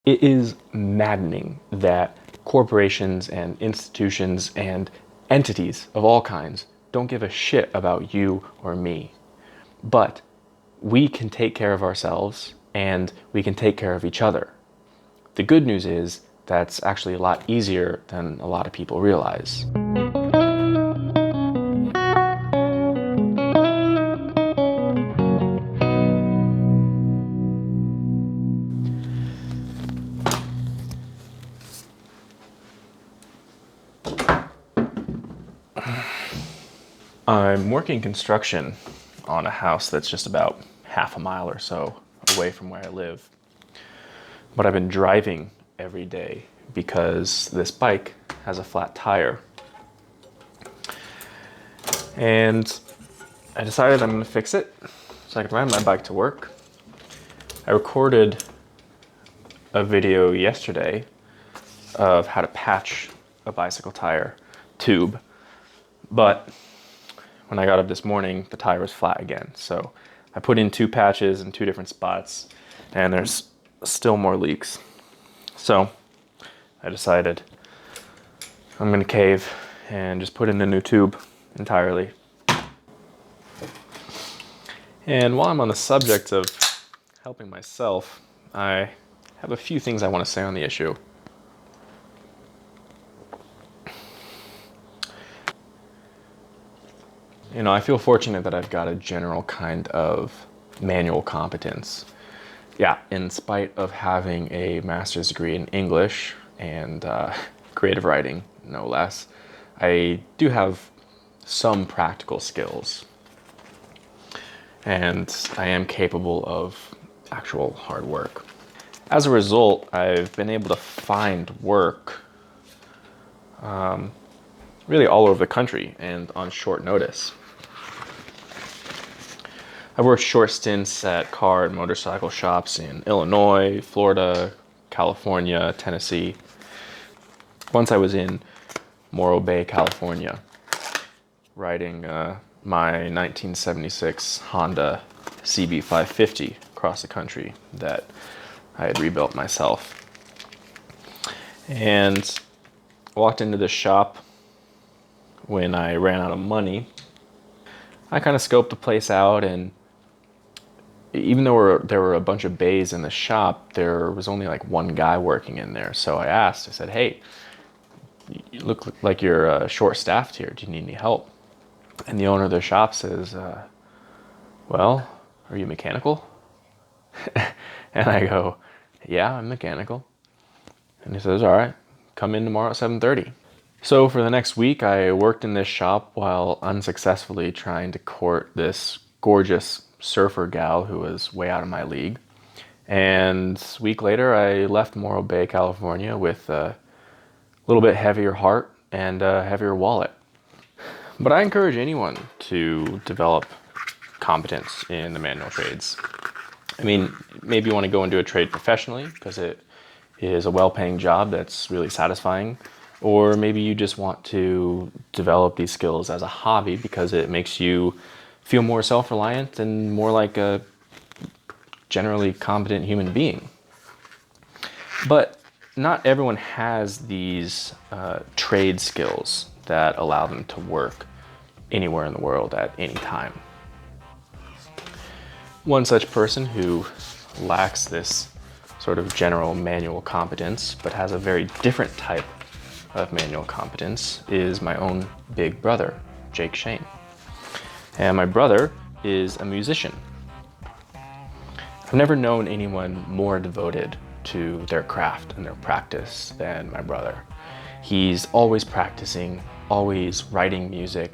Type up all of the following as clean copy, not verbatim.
It is maddening that corporations and institutions and entities of all kinds don't give a shit about you or me. But we can take care of ourselves and we can take care of each other. The good news is that's actually a lot easier than a lot of people realize. I'm working construction on a house that's just about half a mile or so away from where I live. But I've been driving every day because this bike has a flat tire. And I decided I'm going to fix it so I can ride my bike to work. I recorded a video yesterday of how to patch a bicycle tire tube, but when I got up this morning, the tire was flat again. So I put in 2 patches in 2 different spots, and there's still more leaks. So I decided I'm gonna cave and just put in a new tube entirely. And while I'm on the subject of helping myself, I have a few things I want to say on the issue. You know, I feel fortunate that I've got a general kind of manual competence. Yeah, in spite of having a master's degree in English and creative writing, no less, I do have some practical skills. And I am capable of actual hard work. As a result, I've been able to find work really all over the country and on short notice. I've worked short stints at car and motorcycle shops in Illinois, Florida, California, Tennessee. Once I was in Morro Bay, California, riding my 1976 Honda CB550 across the country that I had rebuilt myself. And walked into this shop when I ran out of money. I kind of scoped the place out, and even though there were a bunch of bays in the shop, there was only like one guy working in there. So I asked, I said, "Hey, you look like you're short-staffed here. Do you need any help?" And the owner of the shop says, "Well, are you mechanical?" And I go, "Yeah, I'm mechanical." And he says, "All right, come in tomorrow at 7:30. So for the next week, I worked in this shop while unsuccessfully trying to court this gorgeous surfer gal who was way out of my league. And a week later, I left Morro Bay, California with a little bit heavier heart and a heavier wallet. But I encourage anyone to develop competence in the manual trades. I mean, maybe you want to go and do a trade professionally because it is a well-paying job that's really satisfying. Or maybe you just want to develop these skills as a hobby because it makes you feel more self-reliant and more like a generally competent human being. But not everyone has these trade skills that allow them to work anywhere in the world at any time. One such person who lacks this sort of general manual competence but has a very different type of manual competence is my own big brother, Jake Shane. And my brother is a musician. I've never known anyone more devoted to their craft and their practice than my brother. He's always practicing, always writing music,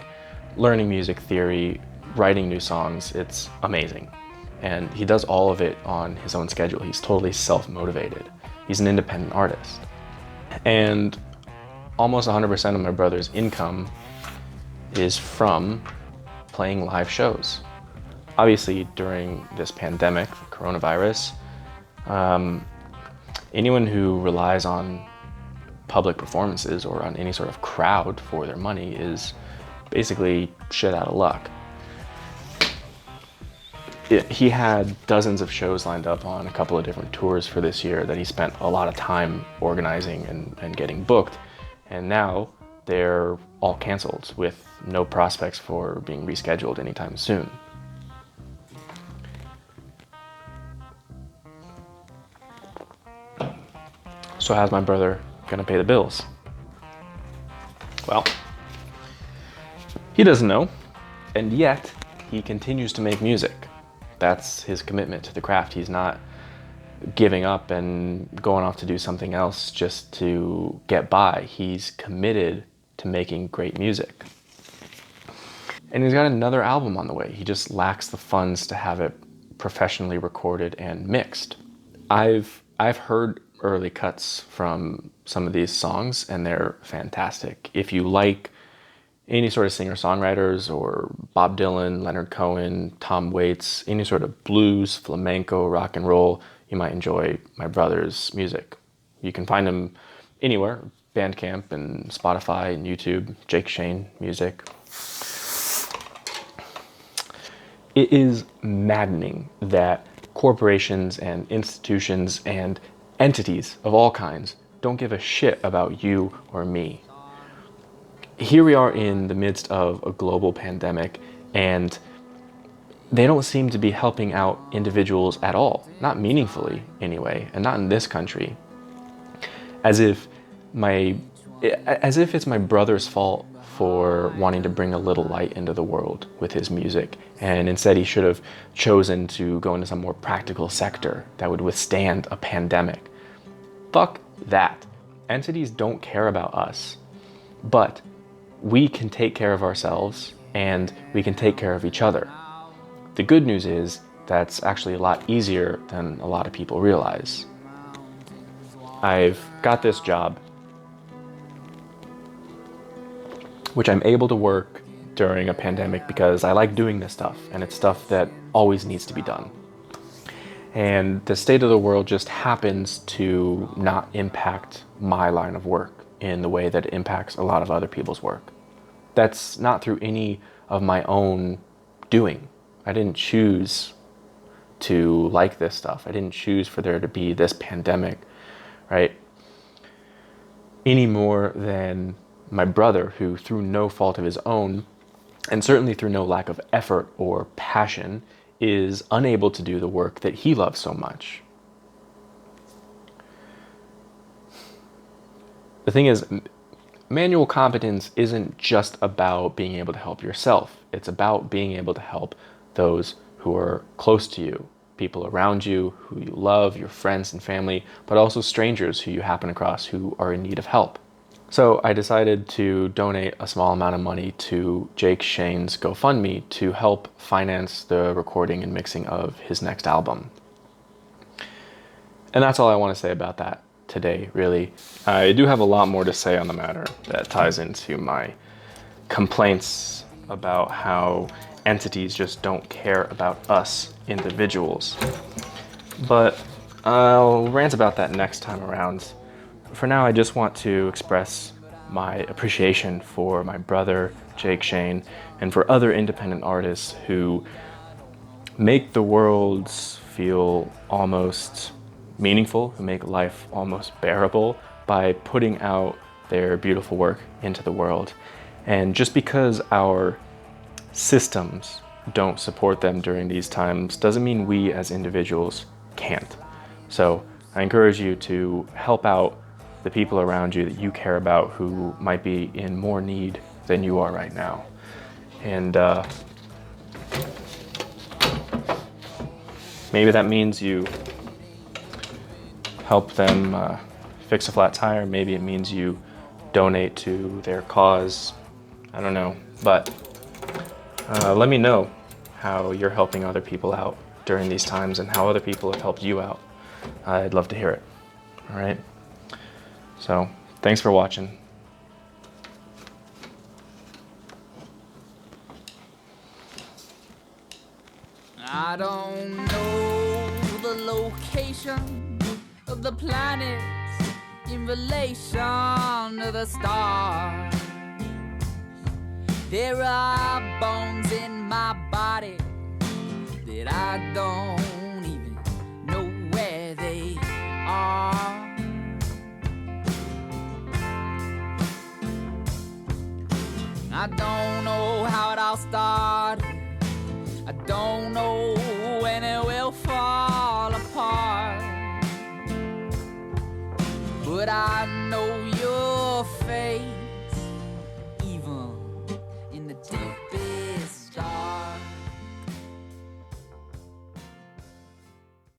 learning music theory, writing new songs. It's amazing. And he does all of it on his own schedule. He's totally self-motivated. He's an independent artist. And almost 100% of my brother's income is from playing live shows. Obviously, during this pandemic, coronavirus, anyone who relies on public performances or on any sort of crowd for their money is basically shit out of luck. He had dozens of shows lined up on a couple of different tours for this year that he spent a lot of time organizing and getting booked. And now they're all canceled with no prospects for being rescheduled anytime soon. So how's my brother gonna pay the bills? Well, he doesn't know, and yet he continues to make music. That's his commitment to the craft. He's not giving up and going off to do something else just to get by. He's committed to making great music. And he's got another album on the way. He just lacks the funds to have it professionally recorded and mixed. I've heard early cuts from some of these songs and they're fantastic. If you like any sort of singer-songwriters or Bob Dylan, Leonard Cohen, Tom Waits, any sort of blues, flamenco, rock and roll, you might enjoy my brother's music. You can find him anywhere, Bandcamp and Spotify and YouTube, Jake Shane Music. It is maddening that corporations and institutions and entities of all kinds don't give a shit about you or me. Here we are in the midst of a global pandemic, and they don't seem to be helping out individuals at all, not meaningfully anyway, and not in this country. As if it's my brother's fault for wanting to bring a little light into the world with his music, and instead he should have chosen to go into some more practical sector that would withstand a pandemic. Fuck that. Entities don't care about us, but we can take care of ourselves and we can take care of each other. The good news is that's actually a lot easier than a lot of people realize. I've got this job, which I'm able to work during a pandemic because I like doing this stuff, and it's stuff that always needs to be done. And the state of the world just happens to not impact my line of work in the way that it impacts a lot of other people's work. That's not through any of my own doing. I didn't choose to like this stuff. I didn't choose for there to be this pandemic, right? Any more than my brother, who through no fault of his own, and certainly through no lack of effort or passion, is unable to do the work that he loves so much. The thing is, manual competence isn't just about being able to help yourself. It's about being able to help those who are close to you, people around you who you love, your friends and family, but also strangers who you happen across who are in need of help. So I decided to donate a small amount of money to Jake Shane's GoFundMe to help finance the recording and mixing of his next album. And that's all I want to say about that today, really. I do have a lot more to say on the matter that ties into my complaints about how entities just don't care about us individuals. But I'll rant about that next time around. For now, I just want to express my appreciation for my brother, Jake Shane, and for other independent artists who make the world feel almost meaningful, who make life almost bearable by putting out their beautiful work into the world. And just because our systems don't support them during these times doesn't mean we as individuals can't. So I encourage you to help out the people around you that you care about who might be in more need than you are right now. And maybe that means you help them fix a flat tire. Maybe it means you donate to their cause. I don't know. But let me know how you're helping other people out during these times and how other people have helped you out. I'd love to hear it. All right? So, thanks for watching. I don't know the location of the planets in relation to the stars. There are bones in my body that I don't even know where they are. I don't know how it all started. I don't know when it will fall apart. But I know your face